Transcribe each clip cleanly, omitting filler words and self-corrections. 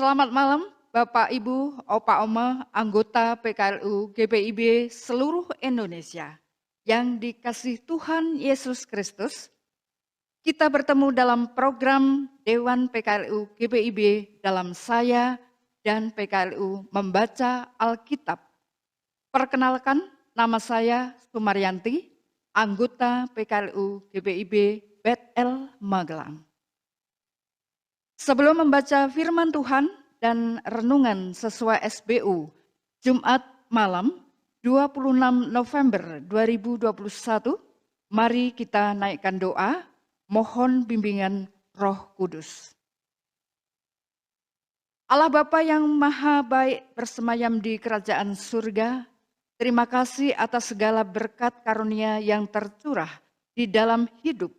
Selamat malam, Bapak, Ibu, Opa, Oma, anggota PKLU GPIB seluruh Indonesia. Yang dikasihi Tuhan Yesus Kristus, kita bertemu dalam program Dewan PKLU GPIB dalam saya dan PKLU membaca Alkitab. Perkenalkan, nama saya Sumaryanti, anggota PKLU GPIB Betel Magelang. Sebelum membaca firman Tuhan dan renungan sesuai SBU, Jumat malam 26 November 2021, mari kita naikkan doa, mohon bimbingan Roh Kudus. Allah Bapa yang Maha Baik bersemayam di kerajaan surga, terima kasih atas segala berkat karunia yang tercurah di dalam hidup.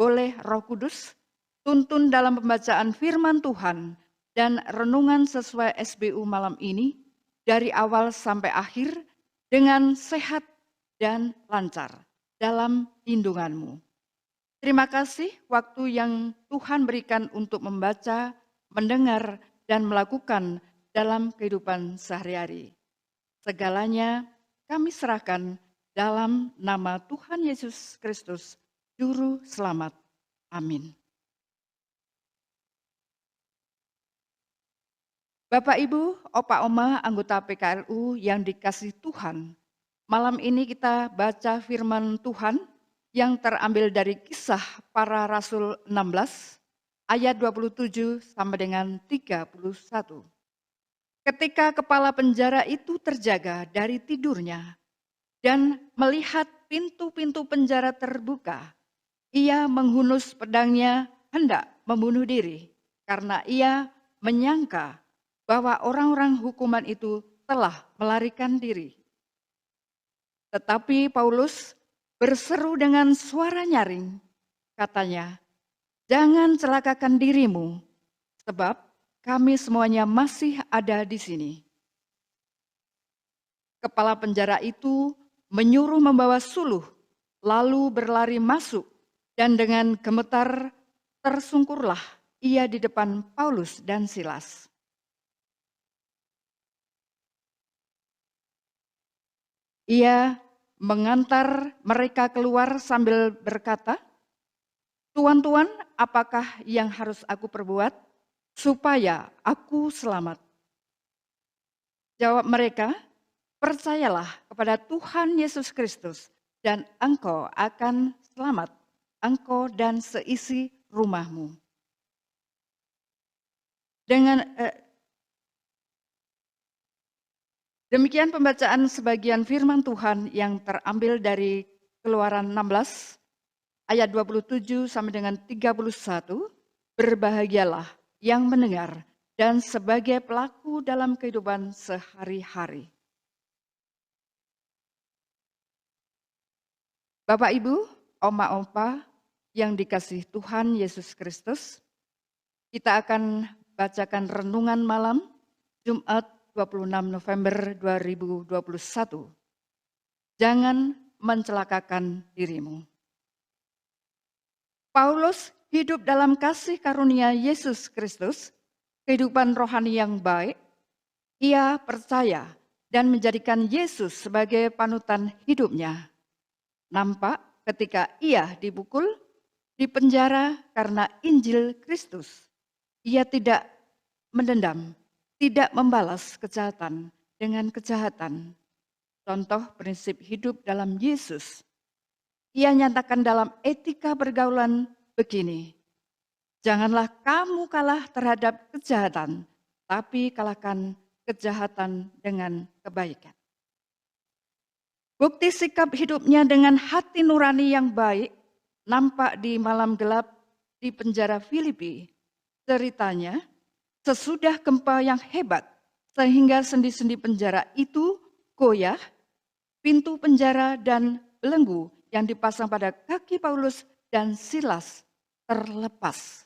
Boleh Roh Kudus tuntun dalam pembacaan firman Tuhan dan renungan sesuai SBU malam ini dari awal sampai akhir dengan sehat dan lancar dalam lindungan-Mu. Terima kasih waktu yang Tuhan berikan untuk membaca, mendengar, dan melakukan dalam kehidupan sehari-hari. Segalanya kami serahkan dalam nama Tuhan Yesus Kristus, Juru Selamat. Amin. Bapak, Ibu, Opa, Oma, anggota PKLU yang dikasihi Tuhan, malam ini kita baca firman Tuhan yang terambil dari Kisah Para Rasul 16, ayat 27 sampai dengan 31. Ketika kepala penjara itu terjaga dari tidurnya dan melihat pintu-pintu penjara terbuka, ia menghunus pedangnya hendak membunuh diri karena ia menyangka bahwa orang-orang hukuman itu telah melarikan diri. Tetapi Paulus berseru dengan suara nyaring, katanya, "Jangan celakakan dirimu, sebab kami semuanya masih ada di sini." Kepala penjara itu menyuruh membawa suluh, lalu berlari masuk, dan dengan gemetar tersungkurlah ia di depan Paulus dan Silas. Ia mengantar mereka keluar sambil berkata, "Tuan-tuan, apakah yang harus aku perbuat supaya aku selamat?" Jawab mereka, "Percayalah kepada Tuhan Yesus Kristus dan engkau akan selamat, engkau dan seisi rumahmu." Demikian pembacaan sebagian firman Tuhan yang terambil dari Keluaran 16 ayat 27 sampai dengan 31. Berbahagialah yang mendengar dan sebagai pelaku dalam kehidupan sehari-hari. Bapak, Ibu, Oma, Opa yang dikasihi Tuhan Yesus Kristus, kita akan bacakan renungan malam Jumat 26 November 2021. Jangan mencelakakan dirimu. Paulus hidup dalam kasih karunia Yesus Kristus, kehidupan rohani yang baik. Ia percaya dan menjadikan Yesus sebagai panutan hidupnya. Nampak ketika ia dipukul, dipenjara karena Injil Kristus. Ia tidak mendendam, tidak membalas kejahatan dengan kejahatan. Contoh prinsip hidup dalam Yesus. Ia nyatakan dalam etika pergaulan begini, "Janganlah kamu kalah terhadap kejahatan, tapi kalahkan kejahatan dengan kebaikan." Bukti sikap hidupnya dengan hati nurani yang baik nampak di malam gelap di penjara Filipi. Ceritanya, sesudah gempa yang hebat sehingga sendi-sendi penjara itu goyah, pintu penjara dan belenggu yang dipasang pada kaki Paulus dan Silas terlepas.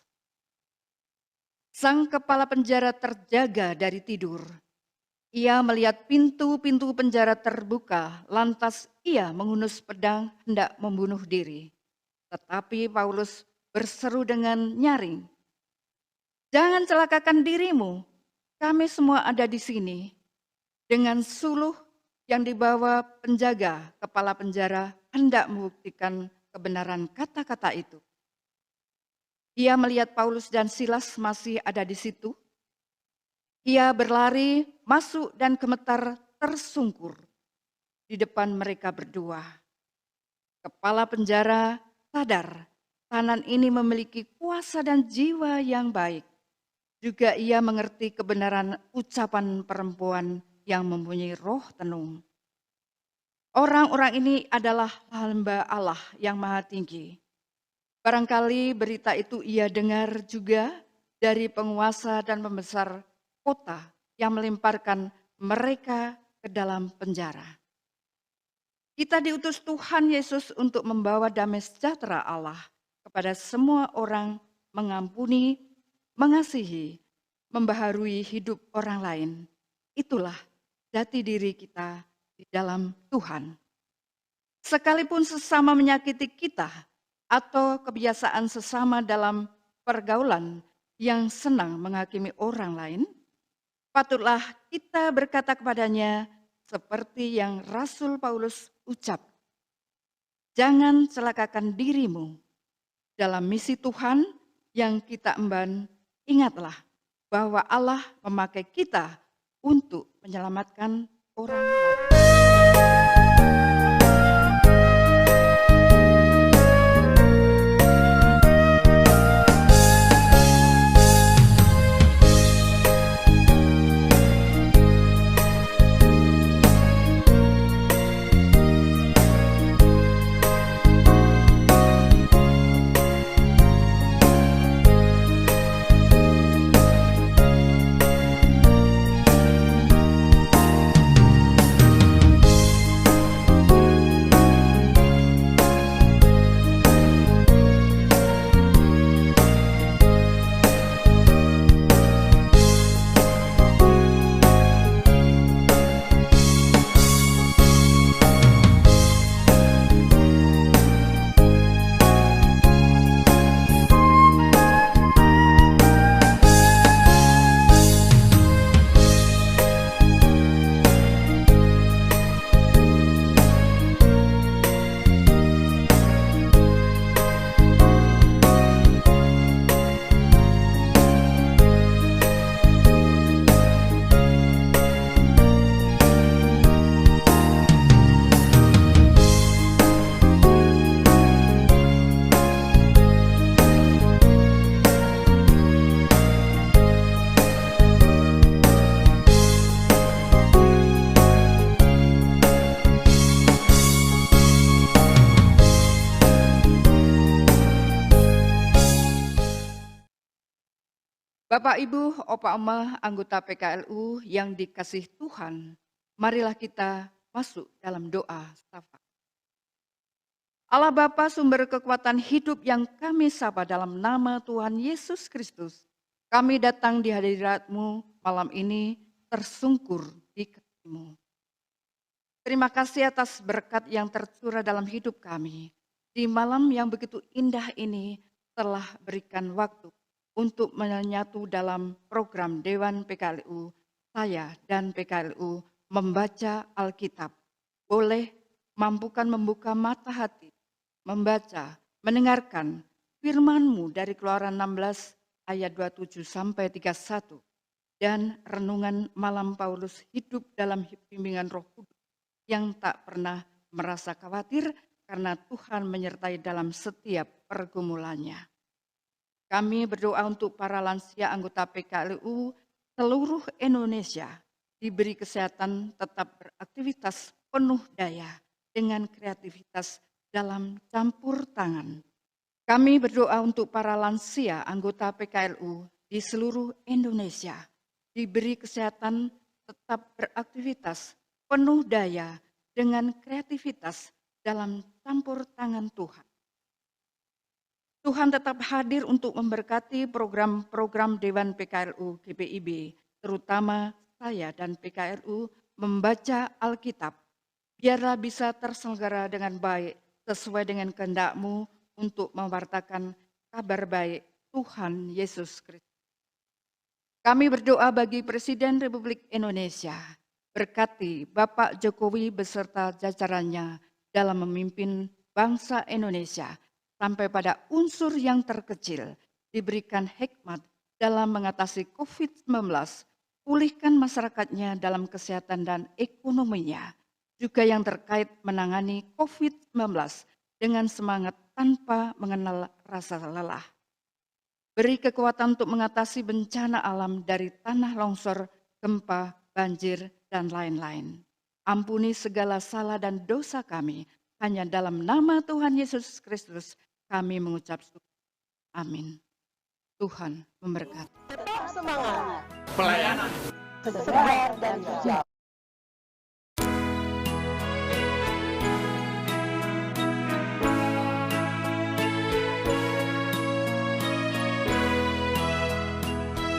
Sang kepala penjara terjaga dari tidur. Ia melihat pintu-pintu penjara terbuka, lantas ia menghunus pedang hendak membunuh diri. Tetapi Paulus berseru dengan nyaring, "Jangan celakakan dirimu, kami semua ada di sini dengan suluh yang dibawa penjaga kepala penjara hendak membuktikan kebenaran kata-kata itu. Ia melihat Paulus dan Silas masih ada di situ. Ia berlari, masuk dan gemetar tersungkur di depan mereka berdua. Kepala penjara sadar tahanan ini memiliki kuasa dan jiwa yang baik. Juga ia mengerti kebenaran ucapan perempuan yang mempunyai roh tenung. Orang-orang ini adalah hamba Allah yang maha tinggi. Barangkali berita itu ia dengar juga dari penguasa dan pembesar kota yang melemparkan mereka ke dalam penjara. Kita diutus Tuhan Yesus untuk membawa damai sejahtera Allah kepada semua orang, mengampuni, mengasihi, membaharui hidup orang lain. Itulah jati diri kita di dalam Tuhan. Sekalipun sesama menyakiti kita, atau kebiasaan sesama dalam pergaulan yang senang menghakimi orang lain, patutlah kita berkata kepadanya seperti yang Rasul Paulus ucap. Jangan celakakan dirimu dalam misi Tuhan yang kita emban. Ingatlah bahwa Allah memakai kita untuk menyelamatkan orang lain. Bapak, Ibu, Opa, Oma, anggota PKLU yang dikasih Tuhan, marilah kita masuk dalam doa syafaat. Allah Bapa, sumber kekuatan hidup yang kami sapa dalam nama Tuhan Yesus Kristus, kami datang di hadirat-Mu malam ini tersungkur di kaki-Mu. Terima kasih atas berkat yang tercurah dalam hidup kami. Di malam yang begitu indah ini telah berikan waktu untuk menyatu dalam program Dewan PKLU, saya dan PKLU membaca Alkitab. Boleh mampukan membuka mata hati, membaca, mendengarkan firman-Mu dari Keluaran 16 ayat 27 sampai 31 dan renungan malam Paulus hidup dalam bimbingan Roh Kudus yang tak pernah merasa khawatir karena Tuhan menyertai dalam setiap pergumulannya. Kami berdoa untuk para lansia anggota PKLU seluruh Indonesia diberi kesehatan, tetap beraktivitas penuh daya dengan kreativitas dalam campur tangan. Kami berdoa untuk para lansia anggota PKLU di seluruh Indonesia diberi kesehatan, tetap beraktivitas penuh daya dengan kreativitas dalam campur tangan Tuhan. Tuhan tetap hadir untuk memberkati program-program Dewan PKLU GPIB, terutama saya dan PKLU membaca Alkitab. Biarlah bisa terselenggara dengan baik sesuai dengan kehendak-Mu untuk mewartakan kabar baik Tuhan Yesus Kristus. Kami berdoa bagi Presiden Republik Indonesia. Berkati Bapak Jokowi beserta jajarannya dalam memimpin bangsa Indonesia sampai pada unsur yang terkecil, diberikan hikmat dalam mengatasi COVID-19, pulihkan masyarakatnya dalam kesehatan dan ekonominya, juga yang terkait menangani COVID-19 dengan semangat tanpa mengenal rasa lelah. Beri kekuatan untuk mengatasi bencana alam dari tanah longsor, gempa, banjir, dan lain-lain. Ampuni segala salah dan dosa kami. Hanya dalam nama Tuhan Yesus Kristus kami mengucap syukur. Amin. Tuhan memberkati. Tetap semangat. Pelayanan Segar dan hijau.